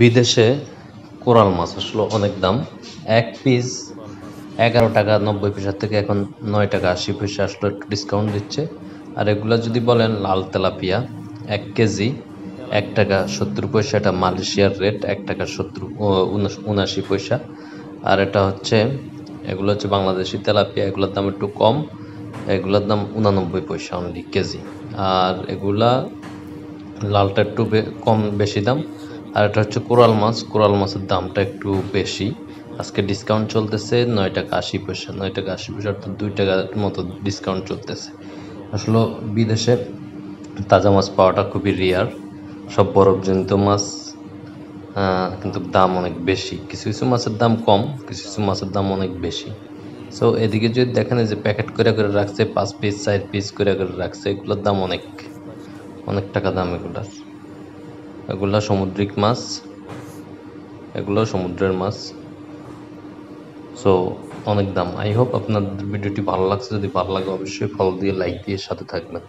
বিদেশে কোরাল মাছ আসলে অনেক দাম। এক পিস 11 টাকা 90 পয়সা থেকে এখন 9 টাকা 80 পয়সা আসলে একটু ডিসকাউন্ট দিচ্ছে। আর এগুলা যদি বলেন লাল তেলাপিয়া 1 কেজি 1 টাকা 70 পয়সা, এটা মালয়েশিয়ার রেট 1 টাকা 79 পয়সা। আর এটা হচ্ছে এগুলো হচ্ছে বাংলাদেশি তেলাপিয়া, এগুলোর দাম একটু কম, এগুলোর দাম 89 পয়সা অনলি কেজি। আর এগুলা লালটা একটু কম বেশি দাম। আর এটা হচ্ছে কোরাল মাছ, কোরাল মাছের দামটা একটু বেশি। আজকে ডিসকাউন্ট চলতেছে 9 টাকা 80 পয়সা, 9 টাকা 80 পয়সা অর্থাৎ 2 টাকার মতো ডিসকাউন্ট চলতেছে। আসলে বিদেশে তাজা মাছ পাওয়াটা খুবই রেয়ার, সব বরফজনিত মাছ, কিন্তু দাম অনেক বেশি। কিছু কিছু মাছের দাম কম, কিছু কিছু মাছের দাম অনেক বেশি। সো এদিকে যদি দেখেন যে প্যাকেট করে করে রাখছে, 5 পিস 4 পিস করে করে রাখছে, এগুলোর দাম অনেক অনেক টাকা দাম এগুলার। এগুলা সামুদ্রিক মাছ, এগুলো সমুদ্রের মাছ। সো অনেক দাম। আই হোপ আপনাদের ভিডিওটি ভালো লাগছে। যদি ভালো লাগে অবশ্যই ফলো দিয়ে লাইক দিয়ে সাথে থাকবেন।